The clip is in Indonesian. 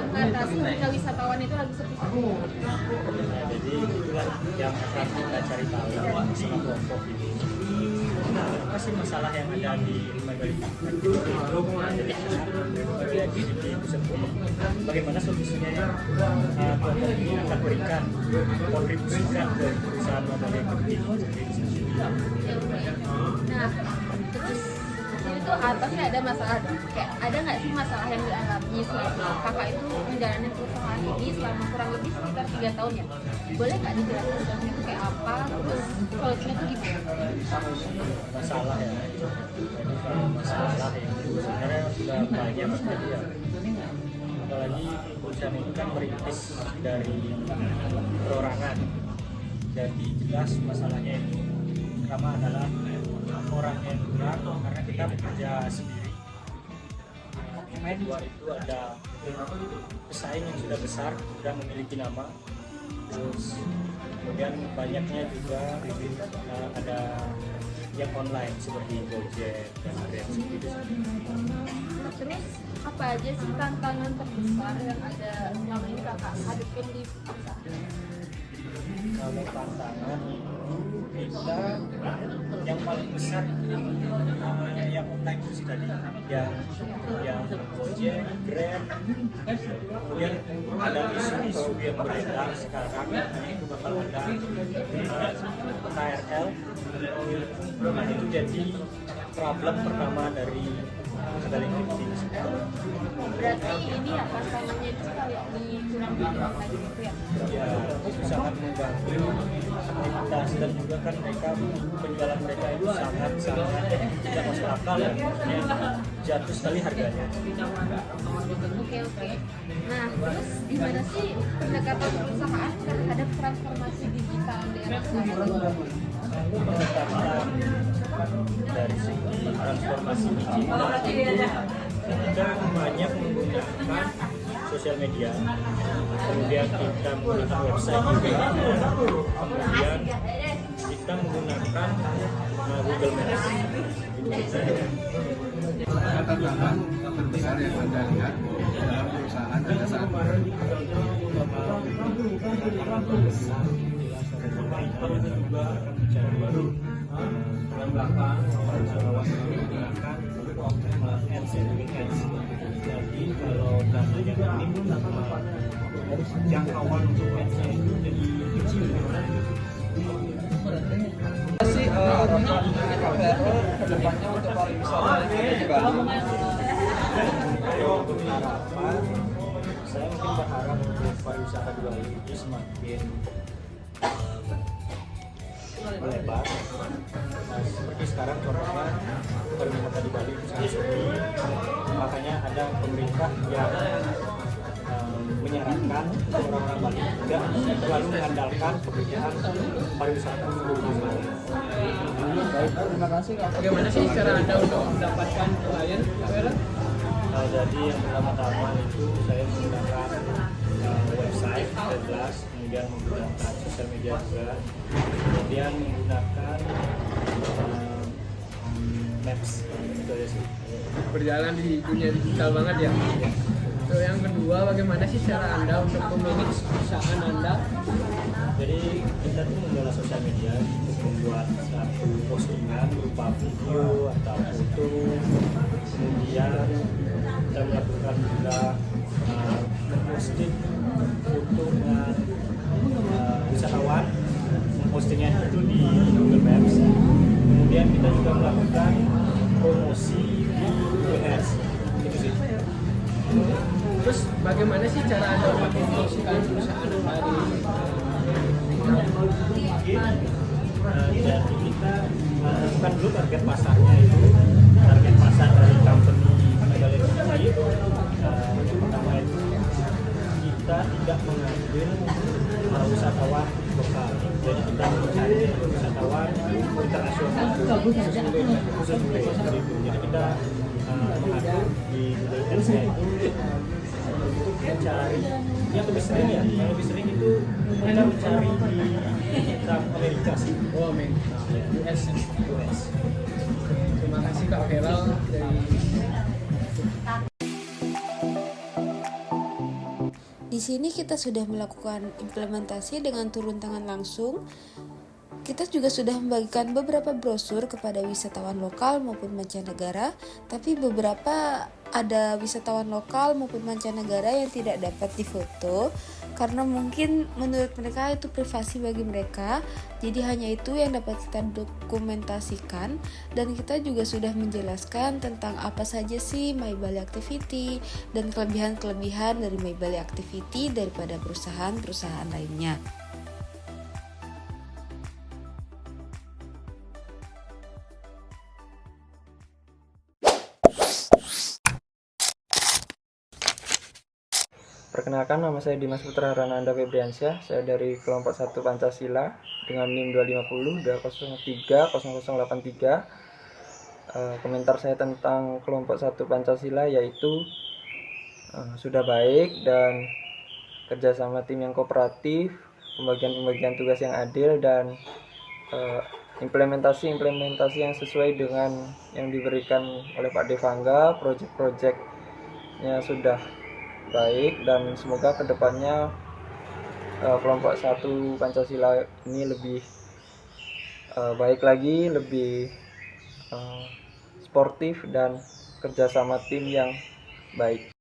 mengatasi ketika wisatawan itu lagi sepi? Jadi itulah yang akan kita cari tahu sama kelompok ini. Apa sih masalah yang ada di GDP tersebut? Bagaimana solusinya yang kelompok ini akan berikan, kontribusikan ke perusahaan Mobile Activity? Nah, terus itu atasnya ada masalah, kayak ada nggak sih masalah yang dialami selama kakak itu menjalani perusahaan ini selama kurang lebih sekitar 3 tahun ya? Boleh nggak dijelaskan itu kayak apa? Terus solusinya itu gimana? Masalah ya, jadi kalau masalah ya sebenarnya sudah banyak sekali ya. Apalagi perusahaan itu kan merintis dari perorangan, jadi jelas masalahnya itu pertama adalah orang yang kurang karena kita bekerja sendiri. Kedua itu ada pesaing yang sudah besar, sudah memiliki nama. Terus kemudian banyaknya juga ada yang online seperti Gojek dan Grab seperti itu. Terus apa aja sih tantangan terbesar yang ada selama ini kakak hadapin di perusahaan? Kalau tantangan kita yang paling besar yang online itu tadi yang Gojek, Grab, kemudian ada isu-isu yang beredar sekarang itu bakal ada KRL. Nah itu jadi problem pertama dari Mobile Activity. Berarti ini ya customer-nya itu kayak di kurang di online gitu ya? Ya, itu sangat mengganggu aktivitas dan juga kan mereka penjualan mereka itu sangat tidak masuk akal ya, maksudnya jatuh sekali harganya. Oke. Nah, terus gimana sih pendekatan perusahaan terhadap transformasi digital di era sekarang? Pendekatan dari segi transformasi digital itu kita banyak menggunakan sosial media, kemudian kita menggunakan website juga, kemudian kita menggunakan Google Maps. Tantangan terbesar yang Anda lihat dalam perusahaan pada saat ini. Itu juga akan bicara baru yang belakang menggunakan ads. Jadi kalau data yang ini jangkauan untuk ads-nya itu jadi kecil. Sih harapan KPRO ke depannya untuk pariwisata di Bali. Harapan saya mungkin berharap untuk pariwisata di Bali itu semakin melebar. Nah, seperti sekarang contohnya pariwisata di Bali itu sangat sepi, makanya ada pemerintah yang menyarankan orang-orang Bali tidak selalu mengandalkan pekerjaan pariwisata di Bali. Baik, terima kasih Kak. Bagaimana sih cara Anda untuk mendapatkan klien? Jadi yang pertama-tama itu saya menggunakan website jelas, kemudian menggunakan sosial media juga, kemudian menggunakan maps. Itu aja sih. Berjalan di dunia digital banget ya. Terus yang kedua, bagaimana sih cara Anda untuk memanage perusahaan Anda? Jadi kita tuh mengelola sosial media untuk membuat satu postingan berupa video atau foto, kemudian kita melakukan juga memposting foto dengan wisatawan, mempostingnya itu di Google Maps. Kemudian kita juga melakukan promosi di Google Ads. Itu sih. Terus bagaimana sih cara Anda untuk mempromosikan perusahaan Anda di jadi kita bukan dulu target pasarnya itu target pasar dari company Mobile Activity. Yang pertama itu kita tidak mengambil wisatawan lokal, jadi kita mencari wisatawan internasional khusus seperti itu. Jadi kita mengatur di Google Ads-nya itu untuk mencari yang lebih sering ya, yang lebih sering itu kita mencari di Amerika sih. Oh, Amerika, US. Terima kasih Kak Veral dari sini kita sudah melakukan implementasi dengan turun tangan langsung. Kita juga sudah membagikan beberapa brosur kepada wisatawan lokal maupun mancanegara, tapi beberapa ada wisatawan lokal maupun mancanegara yang tidak dapat difoto karena mungkin menurut mereka itu privasi bagi mereka. Jadi hanya itu yang dapat kita dokumentasikan, dan kita juga sudah menjelaskan tentang apa saja sih My Bali Activity dan kelebihan-kelebihan dari My Bali Activity daripada perusahaan-perusahaan lainnya. Perkenalkan, nama saya Dimas Putra Rananda Febriansyah. Saya dari kelompok 1 Pancasila dengan NIM 250 2030083. Komentar saya tentang kelompok 1 Pancasila yaitu sudah baik dan kerjasama tim yang kooperatif, pembagian tugas yang adil, dan implementasi yang sesuai dengan yang diberikan oleh Pak Devangga. Proyek-proyeknya sudah baik, dan semoga kedepannya kelompok 1 Pancasila ini lebih baik lagi, lebih sportif, dan kerjasama tim yang baik.